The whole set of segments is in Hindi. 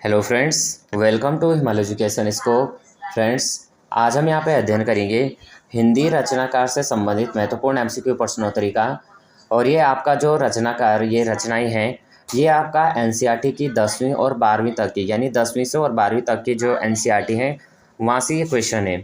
Hello friends, welcome to Himalaya education scope. Friends, आज हम यहाँ पे अध्ययन करेंगे हिंदी रचनाकार से संबंधित महत्वपूर्ण एमसीक्यू प्रश्नोत्तरी का। और ये आपका जो रचनाकार ये रचनाएं हैं, ये आपका एनसीईआरटी की 10वीं और 12वीं तक की, यानी 10वीं से और 12वीं तक की जो एनसीईआरटी हैं वहाँ से ये क्वेश्चन है।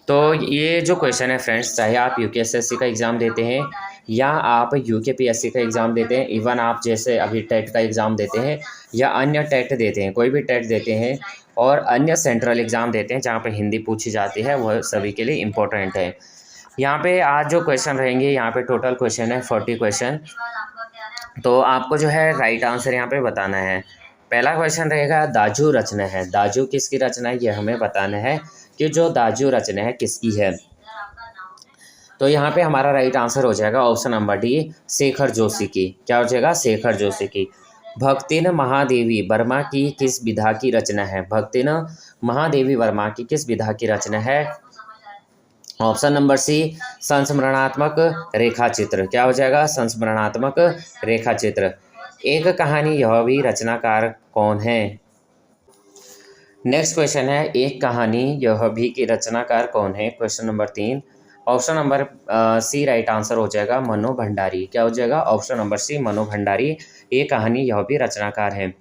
तो ये जो क्वेश्चन है फ्रेंड्स, चाहे आप यूकेएसएससी का एग्ज़ाम देते हैं या आप यूकेपीएससी का एग्ज़ाम देते हैं, इवन आप जैसे अभी टेट का एग्ज़ाम देते हैं या अन्य टेट देते हैं, कोई भी टेट देते हैं और अन्य सेंट्रल एग्ज़ाम देते हैं जहाँ पे हिंदी पूछी जाती है, वह सभी के लिए इम्पोर्टेंट है। यहाँ पे आज जो क्वेश्चन रहेंगे, यहाँ पे टोटल क्वेश्चन है 40 क्वेश्चन। तो आपको जो है राइट आंसर यहाँ पे बताना है। पहला क्वेश्चन रहेगा दाजू रचना है। दाजू किसकी रचना है ये हमें बताना है कि जो दाजू रचना है किसकी है। तो यहाँ पे हमारा राइट आंसर हो जाएगा option number D, Shekhar Joshi की। क्या हो जाएगा? शेखर जोशी की। भक्तिन महादेवी वर्मा की किस विधा की रचना है? भक्तिन महादेवी वर्मा की किस विधा की रचना है? ऑप्शन नंबर सी, संस्मरणात्मक रेखा चित्र। क्या हो जाएगा? संस्मरणात्मक रेखा चित्र। एक कहानी यह भी रचनाकार कौन है? नेक्स्ट क्वेश्चन है, एक कहानी यह भी की रचनाकार कौन है? Question number 3। Option number C right answer हो जाएगा मनो भंडारी। क्या हो जाएगा? ऑप्शन नंबर सी, मनो भंडारी। एक कहानी यह भी रचनाकार है।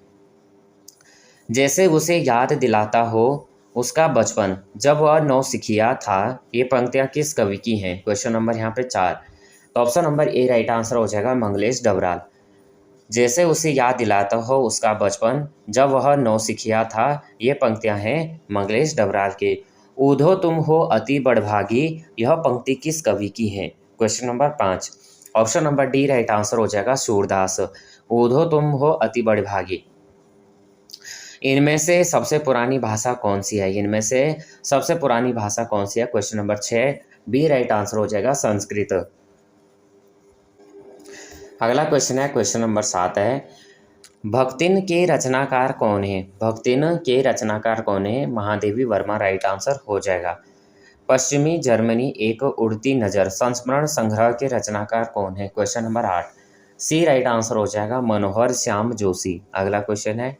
जैसे उसे याद दिलाता हो उसका बचपन जब वह नौसिखिया था, ये पंक्तियाँ किस कवि की हैं? क्वेश्चन नंबर यहाँ पे 4। तो option number A right answer हो जाएगा मंगलेश डबराल। जैसे उसे याद दिलाता हो उसका बचपन जब वह नौसिखिया था, ये पंक्तियाँ हैं मंगलेश डबराल के। ऊधो तुम हो अति बड़भागी, यह पंक्ति किस कवि की है? Question number 5। Option number D right answer हो जाएगा सूरदास। ऊधो तुम हो अति बड़भागी। इनमें से सबसे पुरानी भाषा कौन सी है? इनमें से सबसे पुरानी भाषा कौन सी है? Question number 6 B right answer हो जाएगा संस्कृत। अगला क्वेश्चन है, क्वेश्चन नंबर 7 है, भक्तिन के रचनाकार कौन है? भक्तिन के रचनाकार कौन है? महादेवी वर्मा राइट आंसर हो जाएगा। पश्चिमी जर्मनी एक उड़ती नज़र संस्मरण संग्रह के रचनाकार कौन है? क्वेश्चन नंबर 8 सी राइट आंसर हो जाएगा मनोहर श्याम जोशी। अगला क्वेश्चन है,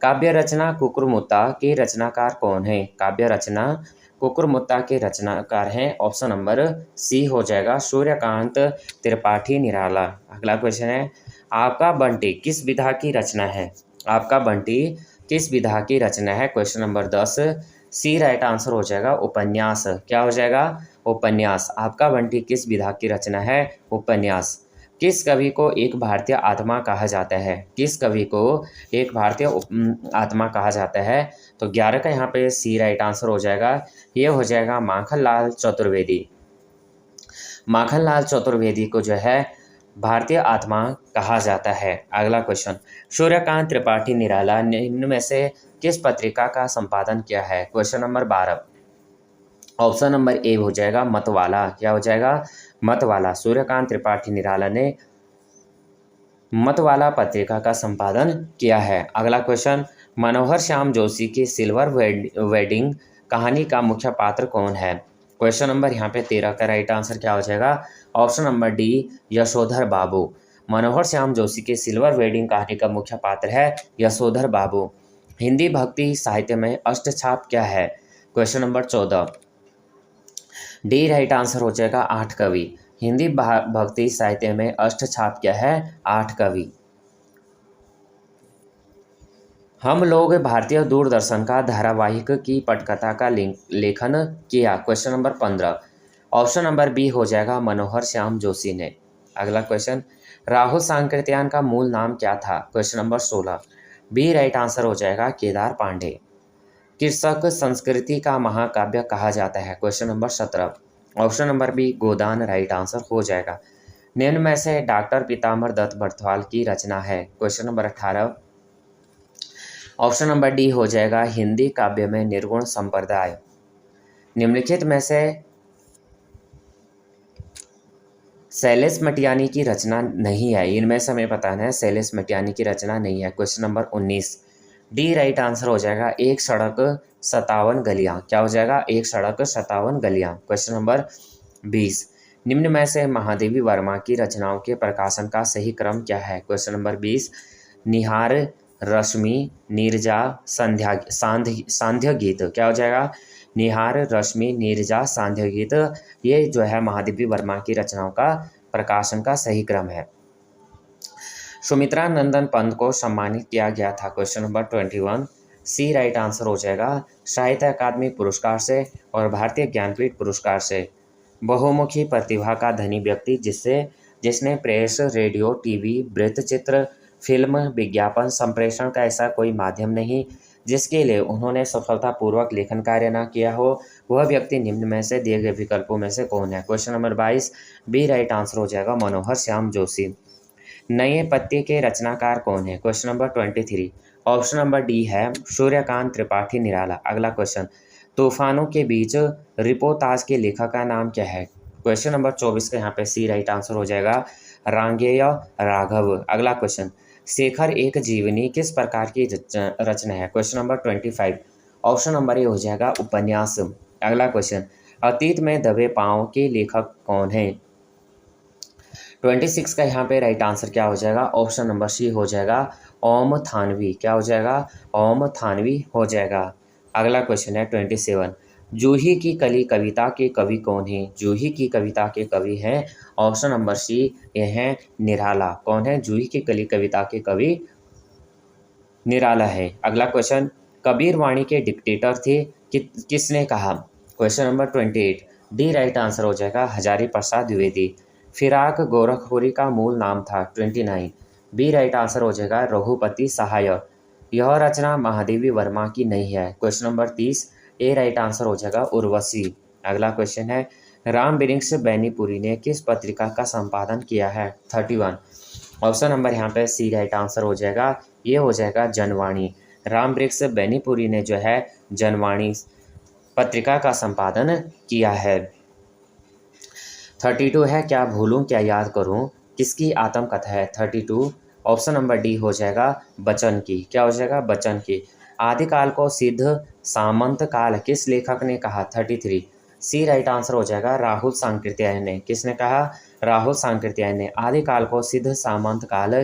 काव्य रचना कुकुरमुत्ता के रचनाकार कौन है? काव्य रचना कुकुरमुत्ता के रचनाकार हैं ऑप्शन नंबर सी हो जाएगा सूर्यकांत त्रिपाठी निराला। अगला क्वेश्चन है, आपका बंटी किस विधा की रचना है? आपका बंटी किस विधा की रचना है? क्वेश्चन नंबर 10 सी राइट आंसर हो जाएगा उपन्यास। क्या हो जाएगा? उपन्यास। आपका बंटी किस विधा की रचना है? उपन्यास। किस कवि को एक भारतीय आत्मा कहा जाता है? किस कवि को एक भारतीय आत्मा कहा जाता है? तो 11 का यहाँ पे सी राइट आंसर हो जाएगा। ये हो जाएगा माखनलाल चतुर्वेदी। माखनलाल चतुर्वेदी को जो है भारतीय आत्मा कहा जाता है। अगला क्वेश्चन, सूर्यकांत त्रिपाठी निराला ने निम्न में से किस पत्रिका का संपादन किया है? Question number 12। Option number A हो जाएगा मतवाला। क्या हो जाएगा? मतवाला। सूर्यकांत त्रिपाठी निराला ने मतवाला पत्रिका का संपादन किया है। अगला क्वेश्चन, मनोहर श्याम जोशी की सिल्वर वेडिंग कहानी का मुख्य पात्र कौन है? क्वेश्चन नंबर यहाँ पे 13 का राइट आंसर क्या हो जाएगा? ऑप्शन नंबर डी यशोधर बाबू। मनोहर श्याम जोशी की सिल्वर वेडिंग कहानी का मुख्य पात्र है यशोधर बाबू। हिंदी भक्ति साहित्य में अष्टछाप क्या है? Question number 14 D right answer हो जाएगा 8 कवि। हिंदी भक्ति साहित्य में अष्टछाप क्या है? 8 कवि। हम लोग भारतीय दूरदर्शन का धारावाहिक की पटकथा का लेखन किया। Question number 15। Option number B हो जाएगा मनोहर श्याम जोशी ने। अगला क्वेश्चन, राहुल सांकृत्यायन का मूल नाम क्या था? Question number 16 B right answer हो जाएगा केदार पांडे। कृषक संस्कृति का महाकाव्य कहा जाता है? Question number 17। Option number B Godan right answer हो जाएगा। निम्न में से डॉक्टर पीताम्बर दत्त बड़थवाल की रचना है? Question number 18। Option number D हो जाएगा हिंदी काव्य में निर्गुण संप्रदाय। निम्नलिखित में से शैलेश मटियानी की रचना नहीं है। इनमें से हमें बताना है शैलेश मटियानी की रचना नहीं है। Question number 19 D right answer हो जाएगा एक सड़क 57 गलियां। क्या हो जाएगा? एक सड़क 57 गलियां। क्वेश्चन नंबर 20 निम्न में से महादेवी वर्मा की रचनाओं के प्रकाशन का सही क्रम क्या है? क्वेश्चन नंबर 20 निहार रश्मि, नीरजा, सांध्य गीत। क्या हो जाएगा? निहार, रश्मि, नीरजा, सांध्य गीत। ये जो है महादेवी वर्मा की रचनाओं का प्रकाशन का सही क्रम है। सुमित्रा नंदन पंत को सम्मानित किया गया था। क्वेश्चन नंबर 21 सी राइट आंसर हो जाएगा। साहित्य अकादमी पुरस्कार से और भारतीय ज्ञानपीठ पुरस्कार से। बहुमुखी प्रतिभा का धनी व्यक्ति जिसने प्रेस, रेडियो, टीवी, वृत्तचित्र, फिल्म, विज्ञापन संप्रेषण का ऐसा कोई माध्यम नहीं जिसके लिए उन्होंने सफलतापूर्वक लेखन कार्य न किया हो, वह व्यक्ति निम्न में से दिए गए विकल्पों में से कौन है? Question number 22 B right answer हो जाएगा मनोहर श्याम जोशी। नए पत्ते के रचनाकार कौन है? Question number 23 option number D है सूर्यकांत त्रिपाठी निराला। अगला क्वेश्चन तूफानों के बीच रिपोताज के लेखक का नाम क्या है? क्वेश्चन नंबर 24 का यहाँ पे सी राइट आंसर हो जाएगा रांगेय राघव। अगला क्वेश्चन शेखर एक जीवनी किस प्रकार की रचना है? Question number 25 option number A हो जाएगा उपन्यास। अगला क्वेश्चन अतीत में दबे पांव के लेखक कौन है? 26 का यहाँ पे राइट आंसर क्या हो जाएगा? ऑप्शन नंबर सी हो जाएगा ओम थानवी। क्या हो जाएगा? ओम थानवी हो जाएगा। अगला क्वेश्चन है 27 जूही की कली कविता के कवि कौन है? जूही की कविता के कवि हैं ऑप्शन नंबर सी ये हैं निराला। कौन है? जूही की कली कविता के कवि निराला है। अगला क्वेश्चन कबीर वाणी के डिक्टेटर थे किसने कहा? Question number 28 D right answer हो जाएगा हजारी प्रसाद द्विवेदी। फिराक गोरखपुरी का मूल नाम था। 29 बी राइट आंसर हो जाएगा रघुपति सहाय। यह रचना महादेवी वर्मा की नहीं है। क्वेश्चन नंबर 30 ए राइट आंसर हो जाएगा उर्वशी। अगला क्वेश्चन है राम वृक्ष बैनीपुरी ने किस पत्रिका का संपादन किया है? 31 ऑप्शन नंबर यहाँ पे सी राइट आंसर हो जाएगा ये हो जाएगा जनवाणी। राम वृक्ष बैनीपुरी ने जो है जनवाणी पत्रिका का संपादन किया है। 32 है क्या भूलूं क्या याद करूं किसकी आत्मकथा है? 32 ऑप्शन नंबर डी हो जाएगा बच्चन की। क्या हो जाएगा? बच्चन की। आदिकाल को सिद्ध सामंत काल किस लेखक ने कहा? 33 सी राइट आंसर हो जाएगा राहुल सांकृत्यायन ने। किसने कहा? राहुल सांकृत्यायन ने। आदिकाल को सिद्ध सामंत काल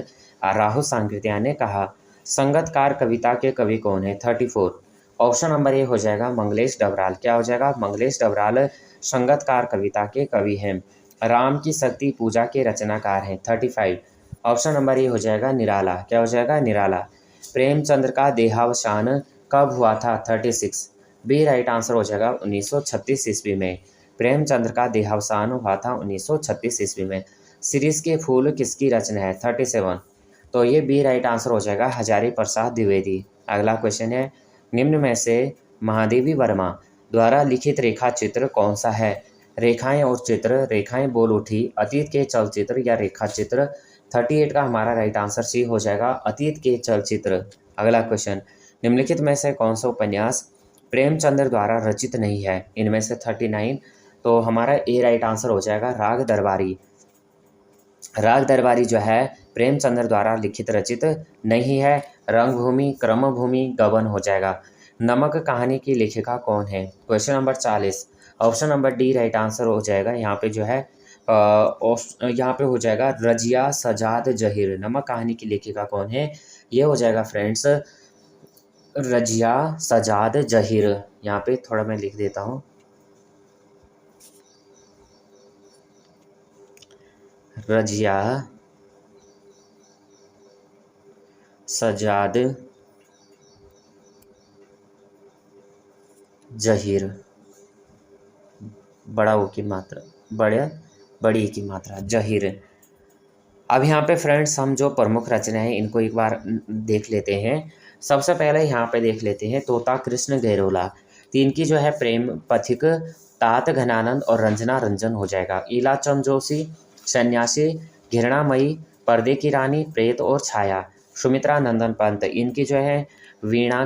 राहुल सांकृत्यायन ने कहा। संगतकार कविता के कवि कौन है? 34 ऑप्शन नंबर ए हो जाएगा मंगलेश डबराल। क्या हो जाएगा? मंगलेश डबराल संगतकार कविता के कवि हैं। राम की शक्ति पूजा के रचनाकार हैं। 35 ऑप्शन नंबर ए हो जाएगा निराला। क्या हो जाएगा? निराला। प्रेमचंद्र का देहावसान कब हुआ था? 36 बी राइट आंसर हो जाएगा 1936 ईस्वी में। प्रेमचंद्र का देहावसान हुआ था 1936 ईस्वी में। शिरीष के फूल किसकी रचना है? 37 तो ये बी राइट आंसर हो जाएगा हजारी प्रसाद द्विवेदी। अगला क्वेश्चन है निम्न में से महादेवी वर्मा द्वारा लिखित रेखा चित्र कौन सा है? रेखाएं और चित्र, रेखाएं बोल उठी, अतीत के चलचित्र या रेखा चित्र। 38 का हमारा राइट आंसर सी हो जाएगा अतीत के चलचित्र। अगला क्वेश्चन निम्नलिखित में से कौन सा उपन्यास प्रेमचंद्र द्वारा रचित नहीं है? इनमें से 39 तो हमारा ए राइट आंसर हो जाएगा राग दरबारी। राग दरबारी जो है प्रेमचंद्र द्वारा लिखित रचित नहीं है। रंगभूमि, क्रमभूमि, गबन हो जाएगा। नमक कहानी की लेखिका कौन है? Question number 40 option number D right answer हो जाएगा। यहाँ पे जो है यहाँ पे हो जाएगा रजिया सजाद जहीर। नमक कहानी की लेखिका कौन है? ये हो जाएगा फ्रेंड्स रजिया सजाद जहीर। यहाँ पे थोड़ा मैं लिख देता हूँ रजिया सजाद जहीर। बड़ा ओ की मात्रा बड़ी की मात्रा जहीर। अब यहाँ पे फ्रेंड्स हम जो प्रमुख रचनाएं हैं इनको एक बार देख लेते हैं। सबसे पहले यहाँ पे देख लेते हैं तोता कृष्ण गैरोला। तीन की जो है प्रेम पथिक, तात घनानंद और रंजना रंजन हो जाएगा। इलाचंद जोशी, सन्यासी, घृणामयी, पर्दे की रानी, प्रेत और छाया। सुमित्रा नंदन पंत इनकी जो है वीणा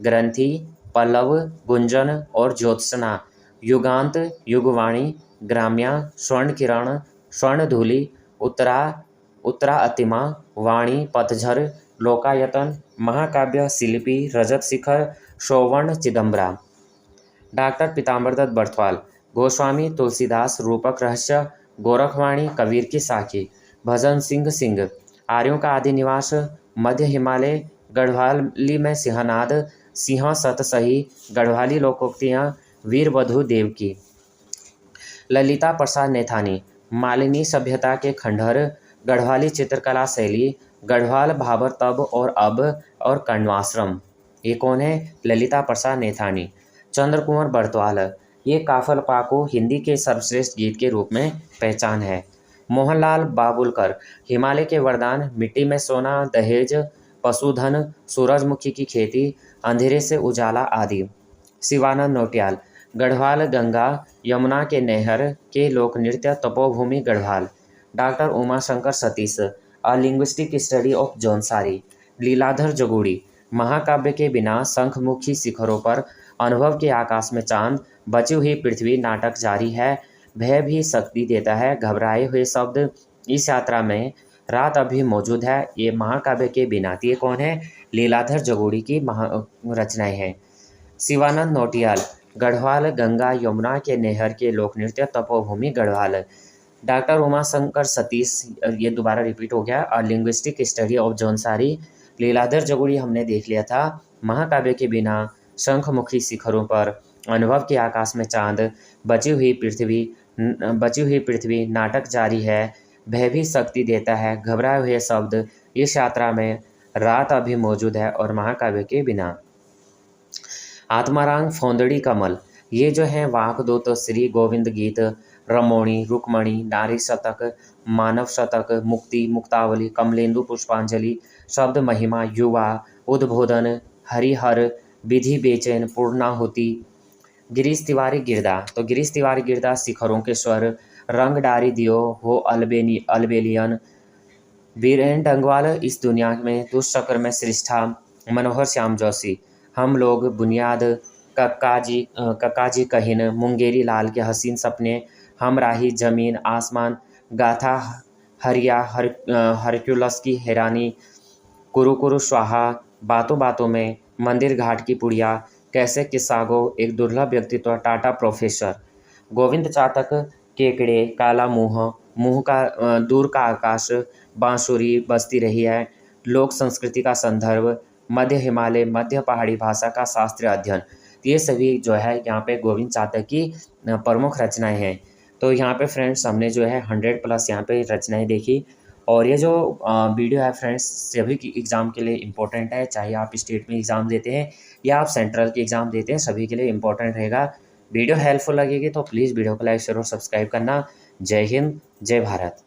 ग्रंथि, पल्लव, गुंजन और ज्योत्सना। युगांत, युगवाणी, ग्राम्या, स्वर्ण किरण, स्वर्णधूलि, उत्तरा अतिमा, वाणी, पतझर, लोकायतन, महाकाव्य, शिल्पी, रजत शिखर, सौवर्ण, चिदम्बरा। डॉक्टर पीताम्बरदत्त बर्थवाल, गोस्वामी तुलसीदास, रूपक रहस्य, गोरखवाणी, कबीर की साखी, भजन सिंह, आर्यों का आदि निवास, मध्य हिमालय गढ़वाली में सिंहनाद, सिंह सत सही, गढ़वाली लोकोक्तियाँ वीरवधु देव की। ललिता प्रसाद नैथानी, मालिनी सभ्यता के खंडहर, गढ़वाली चित्रकला शैली, गढ़वाल भाबर तब और अब और कण्वाश्रम। ये कौन है? ललिता प्रसाद नैथानी। चंद्र कुंवर बरतवाल, ये काफल पाको हिंदी के सर्वश्रेष्ठ गीत के रूप में पहचान है। मोहनलाल बाबुलकर, हिमालय के वरदान, मिट्टी में सोना, दहेज, पशुधन, सूरजमुखी की खेती, अंधेरे से उजाला आदि। शिवानंद नौटियाल, गढ़वाल गंगा यमुना के नहर के लोक नृत्य, तपोभूमि Garhwal. Doctor Umashankar Satish, a linguistic study of Jaunsari. Leeladhar Jagudi, महाकाव्य के बिना, शंखमुखी शिखरों पर, अनुभव के आकाश में चांद, बची हुई पृथ्वी, नाटक जारी है, भय भी शक्ति देता है, घबराए हुए शब्द, इस यात्रा में, रात अभी मौजूद है, ये महाकाव्य के बिना। ये कौन है? लीलाधर जगूड़ी की रचनाएं हैं। शिवानंद नौटियाल, गढ़वाल गंगा यमुना के नहर के लोक नृत्य, तपोभूमि गढ़वाल। डॉक्टर उमाशंकर सतीश, ये दोबारा रिपीट हो गया, और linguistic study of Jaunsari. Leeladhar Jagudi हमने देख लिया था, महाकाव्य के बिना, शंखमुखी शिखरों पर, अनुभव के आकाश में चांद, बची हुई पृथ्वी, नाटक जारी है, भय भी शक्ति देता है, घबराए हुए शब्द, इस यात्रा में, रात अभी मौजूद है, और महाकाव्य के बिना। आत्माराम फौंदड़ी कमल, ये जो है वाकदूत, श्री गोविंद गीत, रमोणी, रुक्मणी, नारी शतक, मानव शतक, मुक्ति, मुक्तावली, कमलेंदु पुष्पांजलि, शब्द महिमा, युवा, उद्बोधन, हरिहर, विधि बेचैन, पूर्णाहुति। गिरीश तिवारी गिरदा, तो गिरीश तिवारी गिरदा, शिखरों के स्वर, रंग डारी दियो हो अल्बेलियन। बीरेन डंगवाल, इस दुनिया में दुष्चक्र में श्रेष्ठा। मनोहर श्याम जोशी, हम लोग, बुनियाद, कक्काजी कहिन, मुंगेरी लाल के हसीन सपने, हम राही, जमीन आसमान, गाथा हरिया, हरक्यूलस की हैरानी, कुरु कुरु स्वाहा, बातों बातों में, मंदिर घाट की पुड़िया, कैसे किस्सागो, एक दुर्लभ व्यक्तित्व, टाटा प्रोफेसर। गोविंद चातक, केकड़े, काला मुंह, मुंह का दूर का आकाश, बांसुरी बजती रही है, लोक संस्कृति का संदर्भ, मध्य हिमालय, मध्य पहाड़ी भाषा का शास्त्रीय अध्ययन। ये सभी जो है यहाँ पे गोविंद चातक की प्रमुख रचनाएं हैं। तो यहाँ पे फ्रेंड्स हमने जो है 100+ यहाँ पे रचनाएं देखी, और ये जो वीडियो है फ्रेंड्स सभी की एग्ज़ाम के लिए इम्पोर्टेंट है, चाहे आप स्टेट में एग्ज़ाम देते हैं या आप सेंट्रल की एग्ज़ाम देते हैं, सभी के लिए इम्पोर्टेंट रहेगा। वीडियो हेल्पफुल लगेगी तो प्लीज़ वीडियो को लाइक शेयर और सब्सक्राइब करना। जय हिंद, जय भारत।